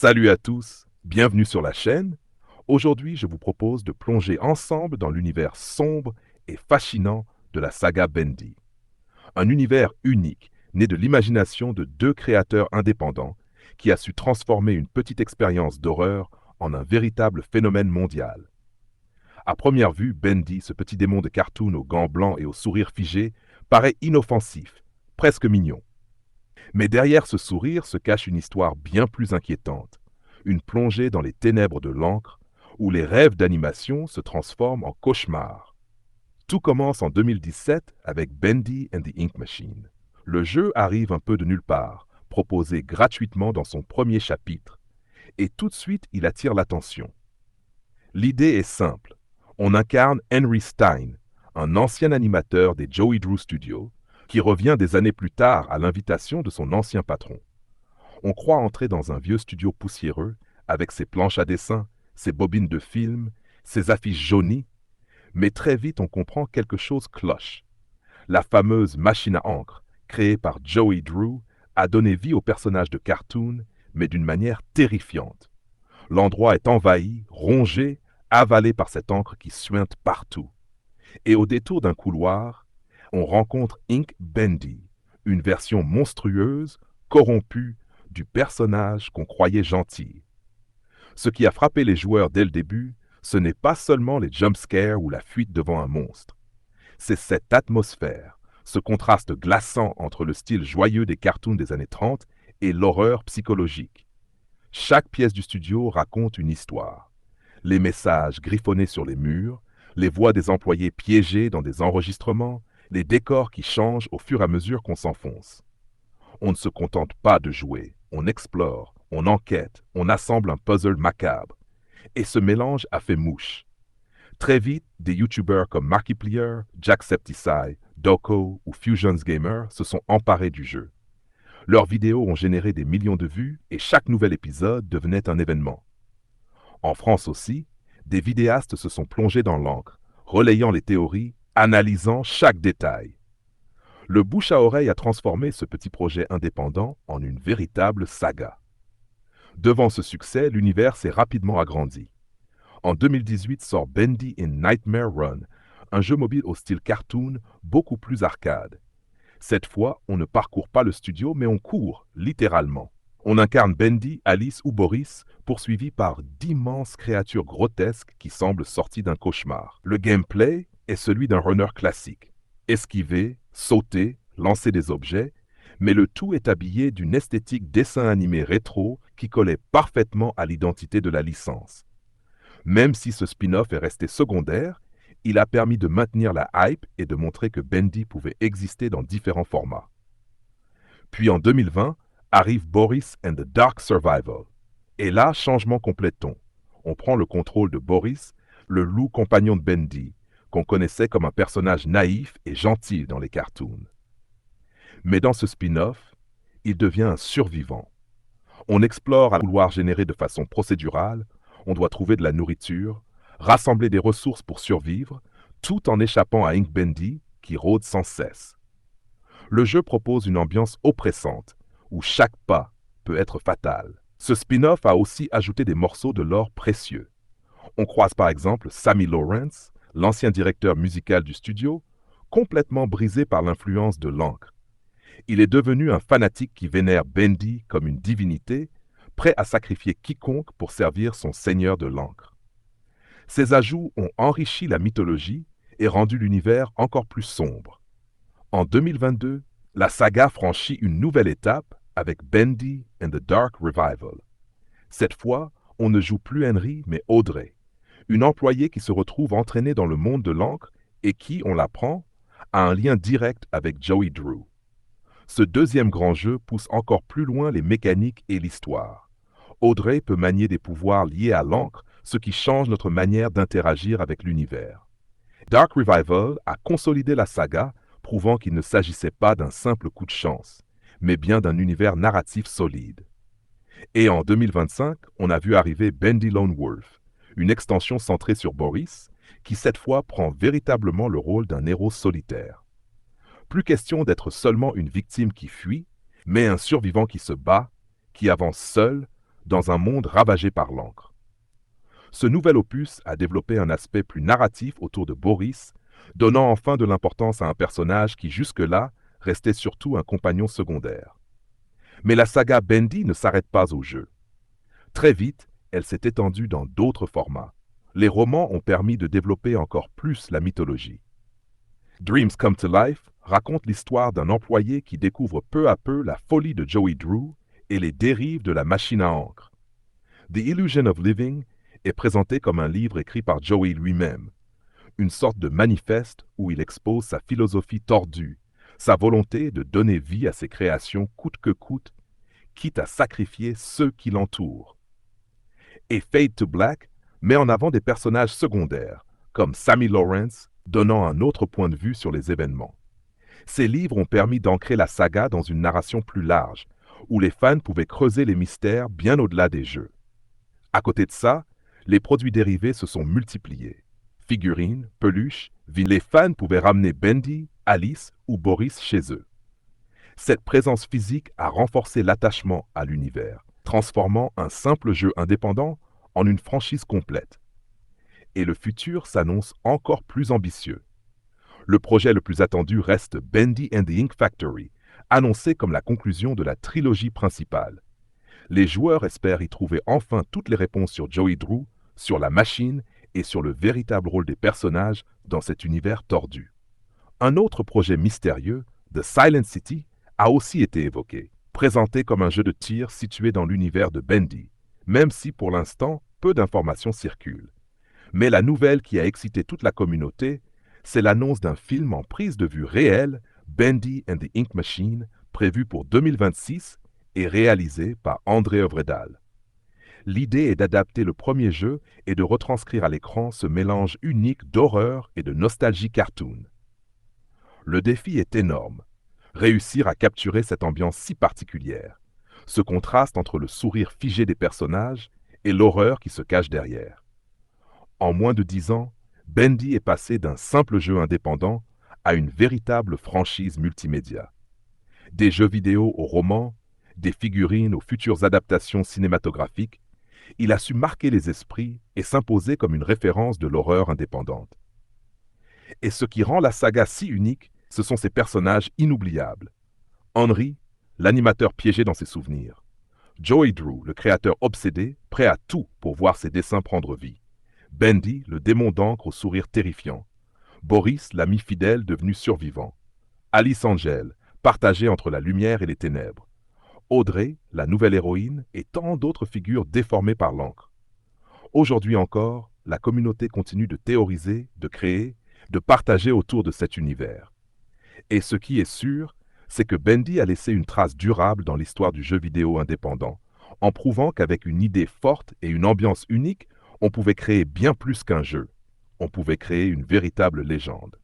Salut à tous, bienvenue sur la chaîne. Aujourd'hui, je vous propose de plonger ensemble dans l'univers sombre et fascinant de la saga Bendy. Un univers unique, né de l'imagination de deux créateurs indépendants, qui a su transformer une petite expérience d'horreur en un véritable phénomène mondial. À première vue, Bendy, ce petit démon de cartoon aux gants blancs et au sourire figé, paraît inoffensif, presque mignon. Mais derrière ce sourire se cache une histoire bien plus inquiétante, une plongée dans les ténèbres de l'encre, où les rêves d'animation se transforment en cauchemars. Tout commence en 2017 avec Bendy and the Ink Machine. Le jeu arrive un peu de nulle part, proposé gratuitement dans son premier chapitre, et tout de suite il attire l'attention. L'idée est simple. On incarne Henry Stein, un ancien animateur des Joey Drew Studios, qui revient des années plus tard à l'invitation de son ancien patron. On croit entrer dans un vieux studio poussiéreux, avec ses planches à dessin, ses bobines de film, ses affiches jaunies, mais très vite on comprend quelque chose cloche. La fameuse machine à encre, créée par Joey Drew, a donné vie au personnage de cartoon, mais d'une manière terrifiante. L'endroit est envahi, rongé, avalé par cette encre qui suinte partout. Et au détour d'un couloir, on rencontre Ink Bendy, une version monstrueuse, corrompue, du personnage qu'on croyait gentil. Ce qui a frappé les joueurs dès le début, ce n'est pas seulement les jumpscares ou la fuite devant un monstre. C'est cette atmosphère, ce contraste glaçant entre le style joyeux des cartoons des années 30 et l'horreur psychologique. Chaque pièce du studio raconte une histoire. Les messages griffonnés sur les murs, les voix des employés piégés dans des enregistrements, les décors qui changent au fur et à mesure qu'on s'enfonce. On ne se contente pas de jouer, on explore, on enquête, on assemble un puzzle macabre. Et ce mélange a fait mouche. Très vite, des youtubeurs comme Markiplier, Jacksepticeye, Doko ou Fusions Gamer se sont emparés du jeu. Leurs vidéos ont généré des millions de vues et chaque nouvel épisode devenait un événement. En France aussi, des vidéastes se sont plongés dans l'encre, relayant les théories, analysant chaque détail. Le bouche à oreille a transformé ce petit projet indépendant en une véritable saga. Devant ce succès, l'univers s'est rapidement agrandi. En 2018 sort Bendy in Nightmare Run, un jeu mobile au style cartoon beaucoup plus arcade. Cette fois, on ne parcourt pas le studio, mais on court, littéralement. On incarne Bendy, Alice ou Boris, poursuivis par d'immenses créatures grotesques qui semblent sorties d'un cauchemar. Le gameplay est celui d'un runner classique. Esquiver, sauter, lancer des objets, mais le tout est habillé d'une esthétique dessin animé rétro qui collait parfaitement à l'identité de la licence. Même si ce spin-off est resté secondaire, il a permis de maintenir la hype et de montrer que Bendy pouvait exister dans différents formats. Puis en 2020, arrive Boris and the Dark Survival. Et là, changement complet de ton. On prend le contrôle de Boris, le loup compagnon de Bendy, qu'on connaissait comme un personnage naïf et gentil dans les cartoons. Mais dans ce spin-off, il devient un survivant. On explore un couloir généré de façon procédurale, on doit trouver de la nourriture, rassembler des ressources pour survivre, tout en échappant à Ink Bendy qui rôde sans cesse. Le jeu propose une ambiance oppressante, où chaque pas peut être fatal. Ce spin-off a aussi ajouté des morceaux de l'or précieux. On croise par exemple Sammy Lawrence, l'ancien directeur musical du studio, complètement brisé par l'influence de l'encre. Il est devenu un fanatique qui vénère Bendy comme une divinité, prêt à sacrifier quiconque pour servir son seigneur de l'encre. Ces ajouts ont enrichi la mythologie et rendu l'univers encore plus sombre. En 2022, la saga franchit une nouvelle étape avec Bendy and the Dark Revival. Cette fois, on ne joue plus Henry, mais Audrey, une employée qui se retrouve entraînée dans le monde de l'encre et qui, on l'apprend, a un lien direct avec Joey Drew. Ce deuxième grand jeu pousse encore plus loin les mécaniques et l'histoire. Audrey peut manier des pouvoirs liés à l'encre, ce qui change notre manière d'interagir avec l'univers. Dark Revival a consolidé la saga, prouvant qu'il ne s'agissait pas d'un simple coup de chance, mais bien d'un univers narratif solide. Et en 2025, on a vu arriver Bendy Lone Wolf, une extension centrée sur Boris, qui cette fois prend véritablement le rôle d'un héros solitaire. Plus question d'être seulement une victime qui fuit, mais un survivant qui se bat, qui avance seul, dans un monde ravagé par l'encre. Ce nouvel opus a développé un aspect plus narratif autour de Boris, donnant enfin de l'importance à un personnage qui jusque-là restait surtout un compagnon secondaire. Mais la saga Bendy ne s'arrête pas au jeu. Très vite, elle s'est étendue dans d'autres formats. Les romans ont permis de développer encore plus la mythologie. Dreams Come to Life raconte l'histoire d'un employé qui découvre peu à peu la folie de Joey Drew et les dérives de la machine à encre. The Illusion of Living est présenté comme un livre écrit par Joey lui-même, une sorte de manifeste où il expose sa philosophie tordue, sa volonté de donner vie à ses créations coûte que coûte, quitte à sacrifier ceux qui l'entourent. Et Fade to Black met en avant des personnages secondaires, comme Sammy Lawrence, donnant un autre point de vue sur les événements. Ces livres ont permis d'ancrer la saga dans une narration plus large, où les fans pouvaient creuser les mystères bien au-delà des jeux. À côté de ça, les produits dérivés se sont multipliés. Figurines, peluches, les fans pouvaient ramener Bendy, Alice ou Boris chez eux. Cette présence physique a renforcé l'attachement à l'univers, transformant un simple jeu indépendant en une franchise complète. Et le futur s'annonce encore plus ambitieux. Le projet le plus attendu reste Bendy and the Ink Factory, annoncé comme la conclusion de la trilogie principale. Les joueurs espèrent y trouver enfin toutes les réponses sur Joey Drew, sur la machine et sur le véritable rôle des personnages dans cet univers tordu. Un autre projet mystérieux, The Silent City, a aussi été évoqué, présenté comme un jeu de tir situé dans l'univers de Bendy, même si pour l'instant peu d'informations circulent. Mais la nouvelle qui a excité toute la communauté, c'est l'annonce d'un film en prise de vue réelle, Bendy and the Ink Machine, prévu pour 2026 et réalisé par André Övredal. L'idée est d'adapter le premier jeu et de retranscrire à l'écran ce mélange unique d'horreur et de nostalgie cartoon. Le défi est énorme. Réussir à capturer cette ambiance si particulière, ce contraste entre le sourire figé des personnages et l'horreur qui se cache derrière. En moins de 10 ans, Bendy est passé d'un simple jeu indépendant à une véritable franchise multimédia. Des jeux vidéo aux romans, des figurines aux futures adaptations cinématographiques, il a su marquer les esprits et s'imposer comme une référence de l'horreur indépendante. Et ce qui rend la saga si unique, ce sont ses personnages inoubliables. Henry, l'animateur piégé dans ses souvenirs. Joey Drew, le créateur obsédé, prêt à tout pour voir ses dessins prendre vie. Bendy, le démon d'encre au sourire terrifiant. Boris, l'ami fidèle devenu survivant. Alice Angel, partagée entre la lumière et les ténèbres. Audrey, la nouvelle héroïne, et tant d'autres figures déformées par l'encre. Aujourd'hui encore, la communauté continue de théoriser, de créer, de partager autour de cet univers. Et ce qui est sûr, c'est que Bendy a laissé une trace durable dans l'histoire du jeu vidéo indépendant, en prouvant qu'avec une idée forte et une ambiance unique, on pouvait créer bien plus qu'un jeu. On pouvait créer une véritable légende.